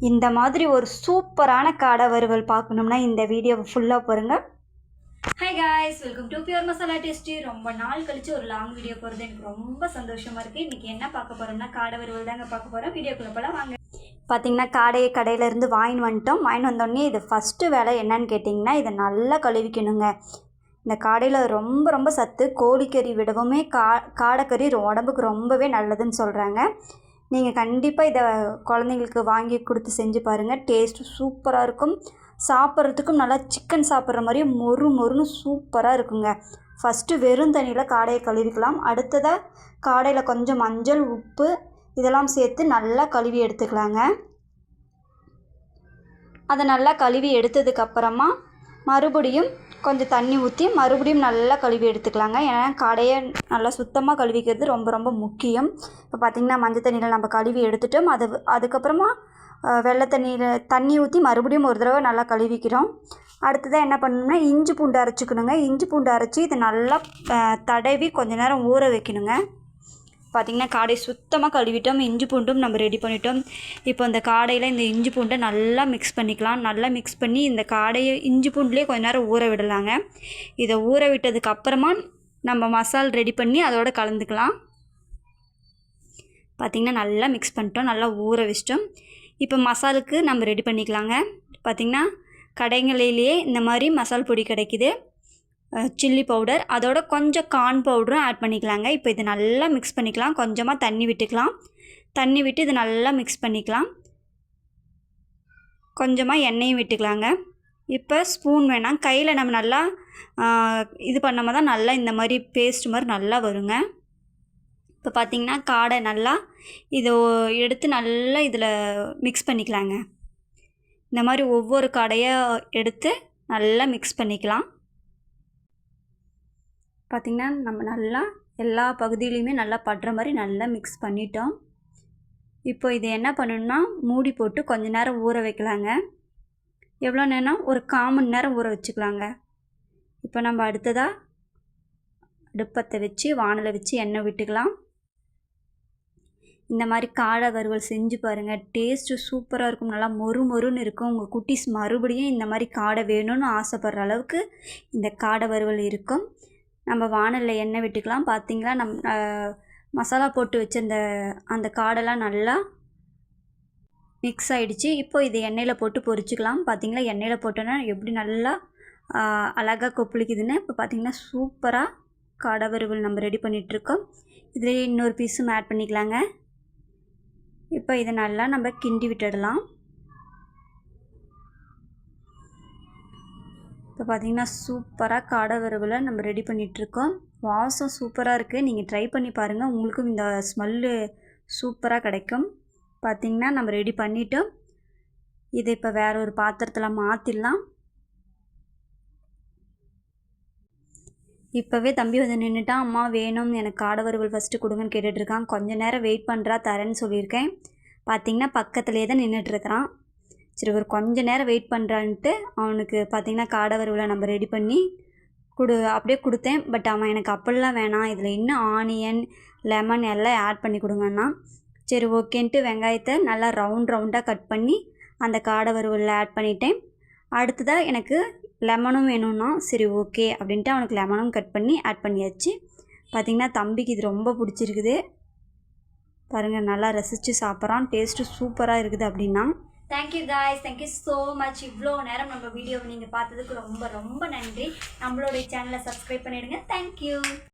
இந்த மாதிரி ஒரு சூப்பரான காடை வறுவல் பார்க்கணும்னா இந்த வீடியோவை ஃபுல்லாக பாருங்கள். Hi guys, welcome to pure masala tasty. ரொம்ப நாள் கழிச்சு ஒரு லாங் வீடியோ போகிறது எனக்கு ரொம்ப சந்தோஷமாக இருக்குது. இன்றைக்கி என்ன பார்க்க போகிறோம்னா காடை வறுவல் தாங்க பார்க்க போகிறோம். வீடியோக்குள்ளே போல வாங்க. பார்த்திங்கன்னா காடையை கடையிலேருந்து வாங்கின்னு வந்துட்டோம். வாங்கின்னு வந்தோடனே இது ஃபஸ்ட்டு வேலை என்னன்னு கேட்டிங்கன்னா இதை நல்லா கழுவிக்கணுங்க. இந்த காடையில் ரொம்ப ரொம்ப சத்து. கோழிக்கறி விடவுமே காடைக்கறி உடம்புக்கு ரொம்பவே நல்லதுன்னு சொல்கிறாங்க. நீங்கள் கண்டிப்பாக இதை குழந்தைங்களுக்கு வாங்கி கொடுத்து செஞ்சு பாருங்கள். டேஸ்ட்டு சூப்பராக இருக்கும். சாப்பிட்றதுக்கும் நல்லா சிக்கன் சாப்பிட்ற மாதிரியே மொறுன்னு சூப்பராக இருக்குங்க. ஃபஸ்ட்டு வெறும் தண்ணியில் காடையை கழுவிக்கலாம். அடுத்ததாக காடையில் கொஞ்சம் மஞ்சள், உப்பு இதெல்லாம் சேர்த்து நல்லா கழுவி எடுத்துக்கலாங்க. அதை நல்லா கழுவி எடுத்ததுக்கப்புறமா மறுபடியும் கொஞ்சம் தண்ணி ஊற்றி மறுபடியும் நல்லா கழுவி எடுத்துக்கலாங்க. ஏன்னா காடையை நல்லா சுத்தமாக கழுவிக்கிறது ரொம்ப ரொம்ப முக்கியம். இப்போ பார்த்திங்கன்னா மஞ்சள் தண்ணியில் நம்ம கழுவி எடுத்துட்டோம். அதுக்கப்புறமா வெள்ளை தண்ணி ஊற்றி மறுபடியும் ஒரு தடவை நல்லா கழுவிக்கிறோம். அடுத்ததாக என்ன பண்ணணும்னா இஞ்சி பூண்டு அரைச்சிக்கணுங்க. இஞ்சி பூண்டு அரைச்சி இதை நல்லா தடவி கொஞ்சம் நேரம் ஊற வைக்கணுங்க. பார்த்திங்கன்னா காடை சுத்தமாக கழுவிட்டோம். இஞ்சி பூண்டும் நம்ம ரெடி பண்ணிட்டோம். இப்போ இந்த காடையில் இந்த இஞ்சி பூண்டை நல்லா மிக்ஸ் பண்ணிக்கலாம். நல்லா மிக்ஸ் பண்ணி இந்த காடையை இஞ்சி பூண்டுலேயே கொஞ்ச நேரம் ஊற விடலாங்க. இதை ஊற விட்டதுக்கு அப்புறமா நம்ம மசால் ரெடி பண்ணி அதோடு கலந்துக்கலாம். பார்த்திங்கன்னா நல்லா மிக்ஸ் பண்ணிட்டோம், நல்லா ஊற வச்சிட்டோம். இப்போ மசாலுக்கு நம்ம ரெடி பண்ணிக்கலாங்க. பார்த்திங்கன்னா கடைகளிலேயே இந்த மாதிரி மசால் பொடி கிடைக்கிது. சில்லி பவுடர், அதோட கொஞ்சம் கார்ன் பவுடரும் ஆட் பண்ணிக்கலாங்க. இப்போ இது நல்லா மிக்ஸ் பண்ணிக்கலாம். கொஞ்சமாக தண்ணி விட்டுக்கலாம். தண்ணி விட்டு இது நல்லா மிக்ஸ் பண்ணிக்கலாம். கொஞ்சமாக எண்ணெயும் விட்டுக்கலாங்க. இப்போ ஸ்பூன் வேணாம், கையில் நம்ம நல்லா இது பண்ணாமல் தான் நல்லா இந்த மாதிரி பேஸ்ட் மாதிரி நல்லா வருங்க. இப்போ பார்த்திங்கன்னா காடை நல்லா இதை எடுத்து நல்லா இதில் மிக்ஸ் பண்ணிக்கலாங்க. இந்த மாதிரி ஒவ்வொரு காடையாக எடுத்து நல்லா மிக்ஸ் பண்ணிக்கலாம். பார்த்திங்கன்னா நம்ம நல்லா எல்லா பகுதியிலையுமே நல்லா படுற மாதிரி நல்லா மிக்ஸ் பண்ணிட்டோம். இப்போ இது என்ன பண்ணணும்னா மூடி போட்டு கொஞ்ச நேரம் ஊற வைக்கலாங்க. எவ்வளோ நேரம்? ஒரு 1/4 மணி நேரம் ஊற வச்சுக்கலாங்க. இப்போ நம்ம அடுத்ததாக அடுப்பத்தை வச்சு வானலை வச்சு எண்ணெய் விட்டுக்கலாம். இந்த மாதிரி காடை வறுவல் செஞ்சு பாருங்கள். டேஸ்ட்டு சூப்பராக இருக்கும். நல்லா மொறுன்னு இருக்கும். உங்கள் குட்டீஸ் மறுபடியும் இந்த மாதிரி காடை வேணும்னு ஆசைப்படுற அளவுக்கு இந்த காடை வறுவல் இருக்கும். நம்ம வானலில் எண்ணெய் விட்டுக்கலாம். பார்த்திங்களா மசாலா போட்டு வச்சிருந்த அந்த காடெல்லாம் நல்லா மிக்ஸ் ஆகிடுச்சு. இப்போ இது எண்ணெயில் போட்டு பொரிச்சிக்கலாம். பார்த்திங்களா எண்ணெயில் போட்டோன்னா எப்படி நல்லா அழகாக கொப்பளிக்குதுன்னு. இப்போ பார்த்திங்கன்னா சூப்பராக காடை வறுவல் நம்ம ரெடி பண்ணிகிட்ருக்கோம். இதில் இன்னொரு பீஸும் ஆட் பண்ணிக்கலாங்க. இப்போ இதை நல்லா நம்ம கிண்டி விட்டுடலாம். இப்போ பார்த்திங்கன்னா சூப்பராக காடை வறுவலை நம்ம ரெடி பண்ணிகிட்ருக்கோம். வாசம் சூப்பராக இருக்குது. நீங்கள் ட்ரை பண்ணி பாருங்கள். உங்களுக்கும் இந்த ஸ்மெல்லு சூப்பராக கிடைக்கும். பார்த்திங்கன்னா நம்ம ரெடி பண்ணிட்டோம். இதை இப்போ வேறு ஒரு பாத்திரத்தில் மாற்றிடலாம். இப்போவே தம்பி வந்து நின்றுட்டான். அம்மா வேணும், எனக்கு காடை வறுவல் ஃபஸ்ட்டு கொடுங்கன்னு கேட்டுட்ருக்கான். கொஞ்சம் நேரம் வெயிட் பண்ணுறா, தரேன்னு சொல்லியிருக்கேன். பார்த்திங்கன்னா பக்கத்துலேயே தான் நின்றுட்டுருக்கிறான். சரி ஒரு கொஞ்சம் நேரம் வெயிட் பண்ணுறான்ட்டு அவனுக்கு பார்த்திங்கன்னா காடை வறுவலை நம்ம ரெடி பண்ணி அப்படியே கொடுத்தேன். பட் அவன் எனக்கு அப்படிலாம் வேணாம், இதில் இன்னும் ஆனியன், லெமன் எல்லாம் ஆட் பண்ணி கொடுங்கண்ணா. சரி ஓகேன்ட்டு வெங்காயத்தை நல்லா ரவுண்டாக கட் பண்ணி அந்த காடை வறுவலில் ஆட் பண்ணிட்டேன். அடுத்ததாக எனக்கு லெமனும் வேணும்னா சரி ஓகே அப்படின்ட்டு அவனுக்கு லெமனும் கட் பண்ணி ஆட் பண்ணியாச்சு. பார்த்திங்கன்னா தம்பிக்கு இது ரொம்ப பிடிச்சிருக்குது. பாருங்கள் நல்லா ரசித்து சாப்பிட்றான். டேஸ்ட்டு சூப்பராக இருக்குது அப்படின்னா. Thank you guys, thank you so much. இவ்வளோ நேரம் நம்ம வீடியோவை நீங்கள் பார்த்ததுக்கு ரொம்ப ரொம்ப நன்றி. நம்மளுடைய சேனலை சப்ஸ்கிரைப் பண்ணிவிடுங்க. தேங்க்யூ.